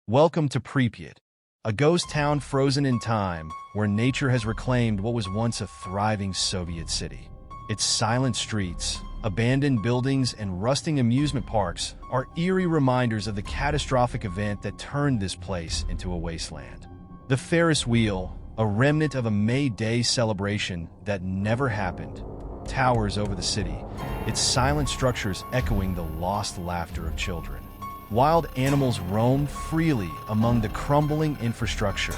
Welcome to Pripyat, a ghost town frozen in time where nature has reclaimed what was once a thriving Soviet city. Its silent streets, abandoned buildings, and rusting amusement parks are eerie reminders of the catastrophic event that turned this place into a wasteland. The Ferris wheel, a remnant of a May Day celebration that never happened, towers over the city, its silent structures echoing the lost laughter of children. Wild animals roam freely among the crumbling infrastructure,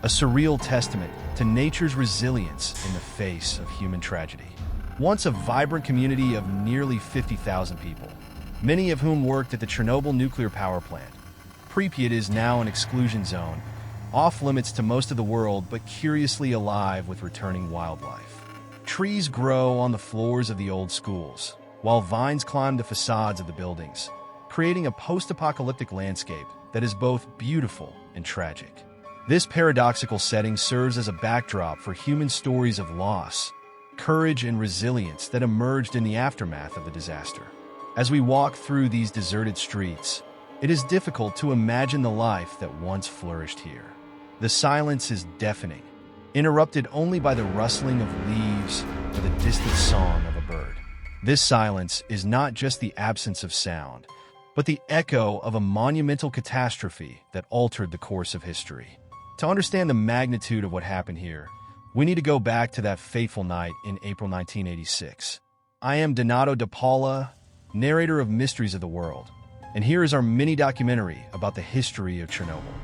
a surreal testament to nature's resilience in the face of human tragedy. Once a vibrant community of nearly 50,000 people, many of whom worked at the Chernobyl Nuclear Power Plant, Pripyat is now an exclusion zone, off-limits to most of the world but curiously alive with returning wildlife. Trees grow on the floors of the old schools, while vines climb the facades of the buildings, creating a post-apocalyptic landscape that is both beautiful and tragic. This paradoxical setting serves as a backdrop for human stories of loss, courage, and resilience that emerged in the aftermath of the disaster. As we walk through these deserted streets, it is difficult to imagine the life that once flourished here. The silence is deafening, interrupted only by the rustling of leaves or the distant song of a bird. This silence is not just the absence of sound, but the echo of a monumental catastrophe that altered the course of history. To understand the magnitude of what happened here, we need to go back to that fateful night in April 1986. I am Donato De Paula, narrator of Mysteries of the World, and here is our mini-documentary about the history of Chernobyl.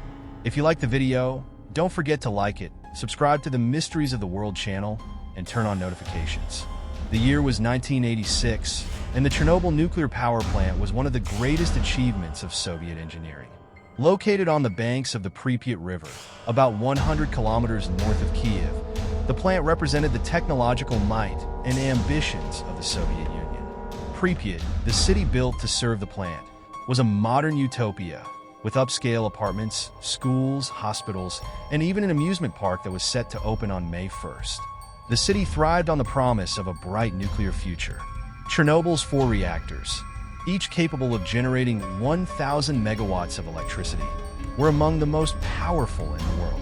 If you like the video, don't forget to like it, subscribe to the Mysteries of the World channel, and turn on notifications. The year was 1986, and the Chernobyl Nuclear Power Plant was one of the greatest achievements of Soviet engineering. Located on the banks of the Pripyat River, about 100 kilometers north of Kiev, the plant represented the technological might and ambitions of the Soviet Union. Pripyat, the city built to serve the plant, was a modern utopia with upscale apartments, schools, hospitals, and even an amusement park that was set to open on May 1st. The city thrived on the promise of a bright nuclear future. Chernobyl's 4 reactors, each capable of generating 1,000 megawatts of electricity, were among the most powerful in the world.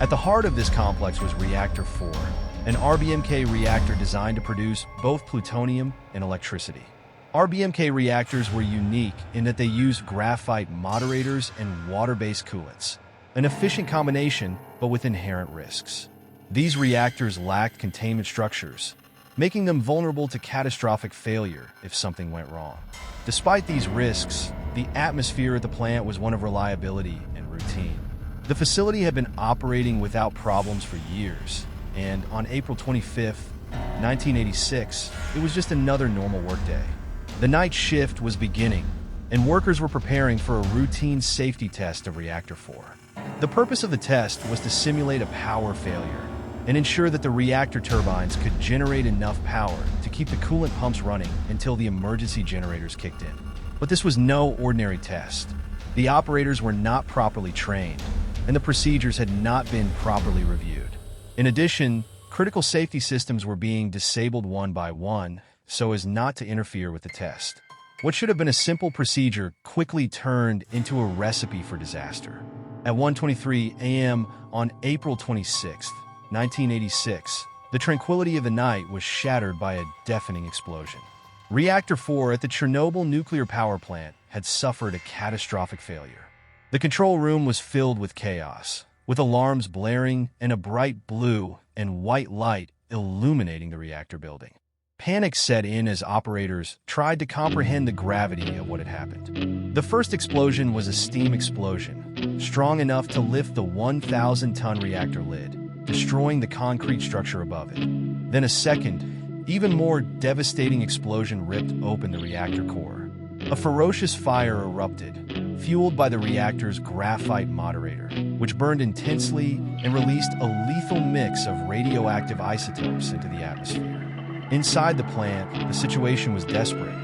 At the heart of this complex was Reactor 4, an RBMK reactor designed to produce both plutonium and electricity. RBMK reactors were unique in that they used graphite moderators and water-based coolants, an efficient combination but with inherent risks. These reactors lacked containment structures, making them vulnerable to catastrophic failure if something went wrong. Despite these risks, the atmosphere at the plant was one of reliability and routine. The facility had been operating without problems for years, and on April 25, 1986, it was just another normal workday. The night shift was beginning, and workers were preparing for a routine safety test of Reactor 4. The purpose of the test was to simulate a power failure and ensure that the reactor turbines could generate enough power to keep the coolant pumps running until the emergency generators kicked in. But this was no ordinary test. The operators were not properly trained, and the procedures had not been properly reviewed. In addition, critical safety systems were being disabled one by one so as not to interfere with the test. What should have been a simple procedure quickly turned into a recipe for disaster. At 1:23 a.m. on April 26, 1986, the tranquility of the night was shattered by a deafening explosion. Reactor 4 at the Chernobyl Nuclear Power Plant had suffered a catastrophic failure. The control room was filled with chaos, with alarms blaring and a bright blue and white light illuminating the reactor building. Panic set in as operators tried to comprehend the gravity of what had happened. The first explosion was a steam explosion, strong enough to lift the 1,000-ton reactor lid, destroying the concrete structure above it. Then a second, even more devastating explosion ripped open the reactor core. A ferocious fire erupted, fueled by the reactor's graphite moderator, which burned intensely and released a lethal mix of radioactive isotopes into the atmosphere. Inside the plant, the situation was desperate.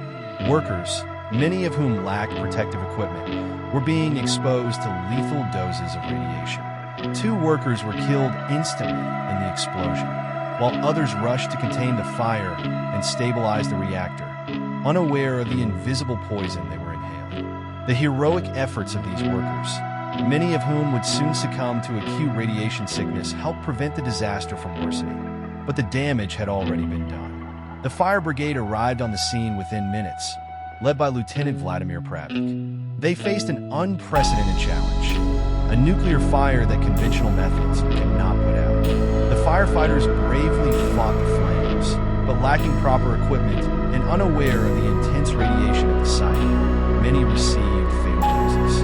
Workers, many of whom lacked protective equipment, were being exposed to lethal doses of radiation. 2 workers were killed instantly in the explosion, while others rushed to contain the fire and stabilize the reactor, unaware of the invisible poison they were inhaling. The heroic efforts of these workers, many of whom would soon succumb to acute radiation sickness, helped prevent the disaster from worsening. But the damage had already been done. The fire brigade arrived on the scene within minutes, led by Lieutenant Vladimir Pripyat. They faced an unprecedented challenge, a nuclear fire that conventional methods could not put out. The firefighters bravely fought the flames, but lacking proper equipment and unaware of the intense radiation at the site, many received fatal doses.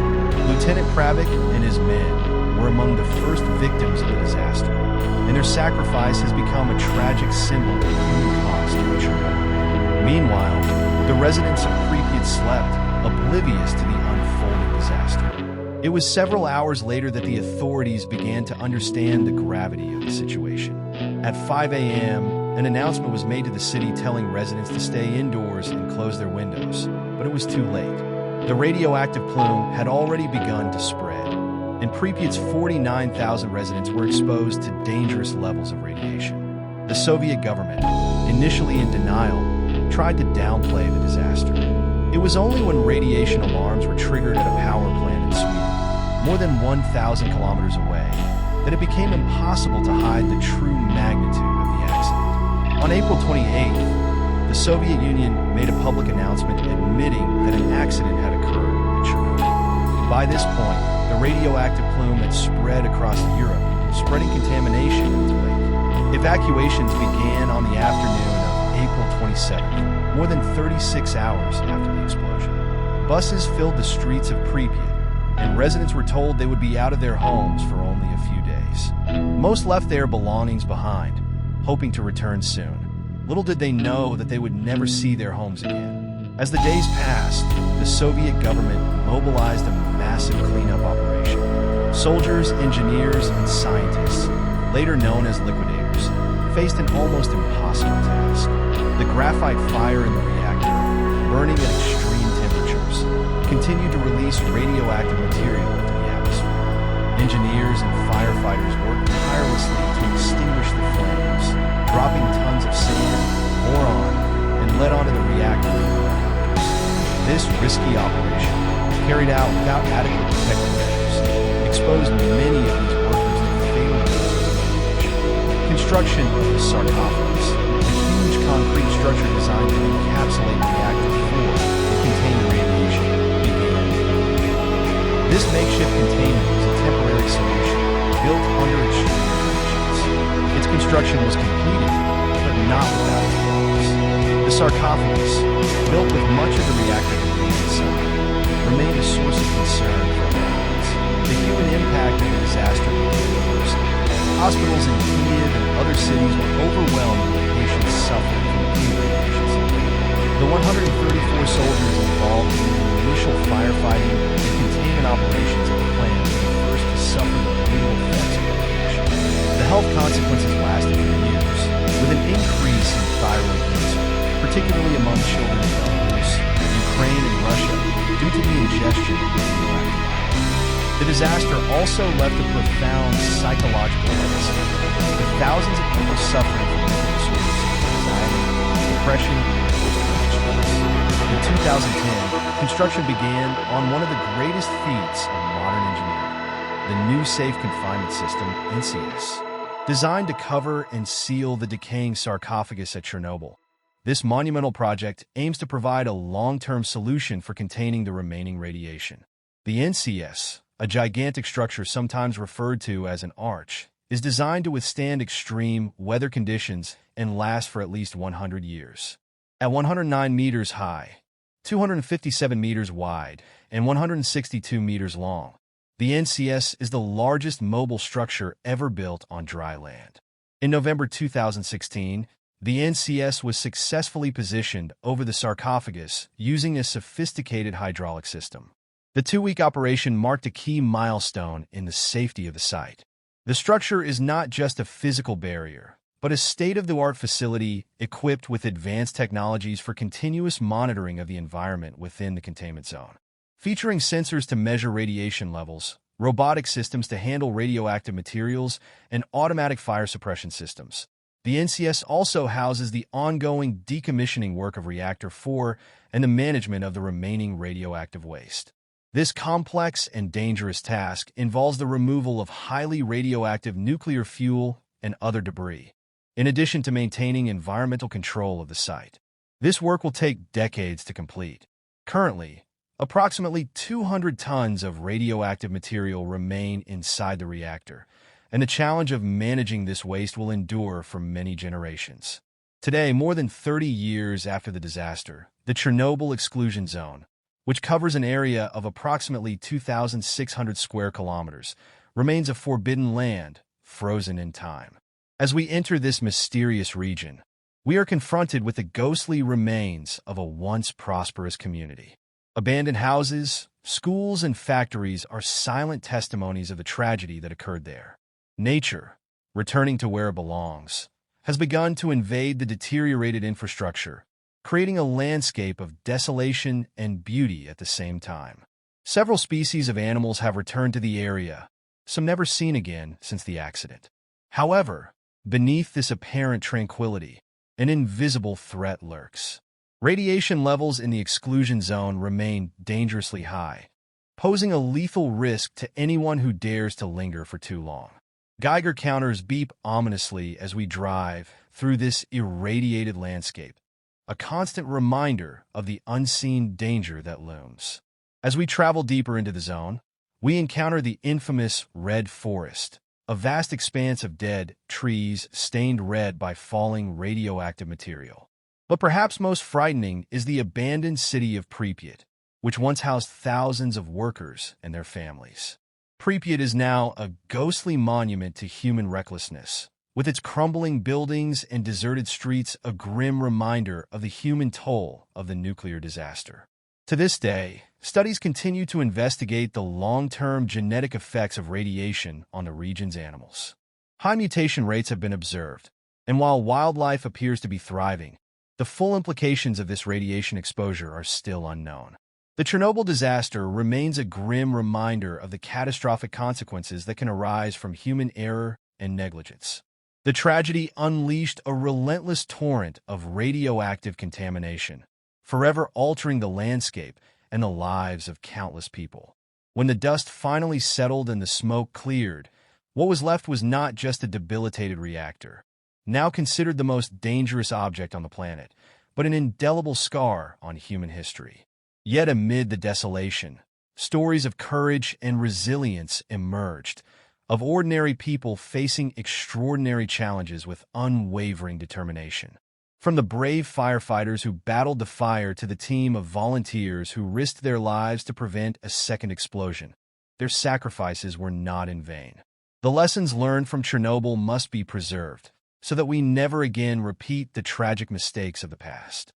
Lieutenant Pripyat and his men were among the first victims of the disaster, and their sacrifice has become a tragic symbol of the human cost of Chernobyl. Meanwhile, the residents of Pripyat slept, oblivious to the unfolding disaster. It was several hours later that the authorities began to understand the gravity of the situation. At 5 a.m., an announcement was made to the city telling residents to stay indoors and close their windows, but it was too late. The radioactive plume had already begun to spread, and Pripyat's 49,000 residents were exposed to dangerous levels of radiation. The Soviet government, initially in denial, tried to downplay the disaster. It was only when radiation alarms were triggered at a power plant in Sweden, more than 1,000 kilometers away, that it became impossible to hide the true magnitude of the accident. On April 28th, the Soviet Union made a public announcement admitting that an accident had occurred at Chernobyl. By this point, the radioactive plume had spread across Europe, spreading contamination in its wake. Evacuations began on the afternoon of April 27th, more than 36 hours after the explosion. Buses filled the streets of Pripyat, and residents were told they would be out of their homes for only a few days. Most left their belongings behind, hoping to return soon. Little did they know that they would never see their homes again. As the days passed, the Soviet government mobilized a massive cleanup operation. Soldiers, engineers, and scientists, later known as liquidators, faced an almost impossible task. The graphite fire in the reactor, burning at extreme temperatures, continued to release radioactive material into the atmosphere. Engineers and firefighters worked tirelessly to extinguish the flames, dropping tons of sand, boron, and lead onto the reactor in helicopters. This risky operation, carried out without adequate protective measures, exposed many of these workers to fatal doses of radiation. Construction of the sarcophagus, a huge concrete structure designed to encapsulate reactor 4 and contain radiation, began. This makeshift containment was a temporary solution, built under extreme conditions. Its construction was completed, but not without flaws. The sarcophagus, built with much of the reactor debris inside, remained a source of concern for Americans. The human impact of the disaster became worse. Hospitals in Kiev and other cities were overwhelmed with patients suffering from acute radiation syndrome. The 134 soldiers involved in the initial firefighting and containment operations at the plant were the first to suffer the brutal effects of radiation. The health consequences lasted for years, with an increase in thyroid cancer, particularly among children in Belarus, Ukraine, and Russia, due to the ingestion of radioactive iron. The disaster also left a profound psychological legacy, with thousands of people suffering from mental disorders such as anxiety, depression, and post-traumatic stress. In 2010, construction began on one of the greatest feats of modern engineering, the new Safe Confinement System, NCS, designed to cover and seal the decaying sarcophagus at Chernobyl. This monumental project aims to provide a long-term solution for containing the remaining radiation. The NCS, a gigantic structure sometimes referred to as an arch, is designed to withstand extreme weather conditions and last for at least 100 years. At 109 meters high, 257 meters wide, and 162 meters long, the NCS is the largest mobile structure ever built on dry land. In November 2016, the NCS was successfully positioned over the sarcophagus using a sophisticated hydraulic system. The 2-week operation marked a key milestone in the safety of the site. The structure is not just a physical barrier, but a state-of-the-art facility equipped with advanced technologies for continuous monitoring of the environment within the containment zone. Featuring sensors to measure radiation levels, robotic systems to handle radioactive materials, and automatic fire suppression systems, the NCS also houses the ongoing decommissioning work of Reactor 4 and the management of the remaining radioactive waste. This complex and dangerous task involves the removal of highly radioactive nuclear fuel and other debris, in addition to maintaining environmental control of the site. This work will take decades to complete. Currently, approximately 200 tons of radioactive material remain inside the reactor, and the challenge of managing this waste will endure for many generations. Today, more than 30 years after the disaster, the Chernobyl exclusion zone, which covers an area of approximately 2,600 square kilometers, remains a forbidden land, frozen in time. As we enter this mysterious region, we are confronted with the ghostly remains of a once prosperous community. Abandoned houses, schools, and factories are silent testimonies of the tragedy that occurred there. Nature, returning to where it belongs, has begun to invade the deteriorated infrastructure, creating a landscape of desolation and beauty at the same time. Several species of animals have returned to the area, some never seen again since the accident. However, beneath this apparent tranquility, an invisible threat lurks. Radiation levels in the exclusion zone remain dangerously high, posing a lethal risk to anyone who dares to linger for too long. Geiger counters beep ominously as we drive through this irradiated landscape, a constant reminder of the unseen danger that looms. As we travel deeper into the zone, we encounter the infamous Red Forest, a vast expanse of dead trees stained red by falling radioactive material. But perhaps most frightening is the abandoned city of Pripyat, which once housed thousands of workers and their families. Pripyat is now a ghostly monument to human recklessness, with its crumbling buildings and deserted streets a grim reminder of the human toll of the nuclear disaster. To this day, studies continue to investigate the long-term genetic effects of radiation on the region's animals. High mutation rates have been observed, and while wildlife appears to be thriving, the full implications of this radiation exposure are still unknown. The Chernobyl disaster remains a grim reminder of the catastrophic consequences that can arise from human error and negligence. The tragedy unleashed a relentless torrent of radioactive contamination, forever altering the landscape and the lives of countless people. When the dust finally settled and the smoke cleared, what was left was not just a debilitated reactor, now considered the most dangerous object on the planet, but an indelible scar on human history. Yet amid the desolation, stories of courage and resilience emerged, of ordinary people facing extraordinary challenges with unwavering determination. From the brave firefighters who battled the fire to the team of volunteers who risked their lives to prevent a second explosion, their sacrifices were not in vain. The lessons learned from Chernobyl must be preserved, so that we never again repeat the tragic mistakes of the past.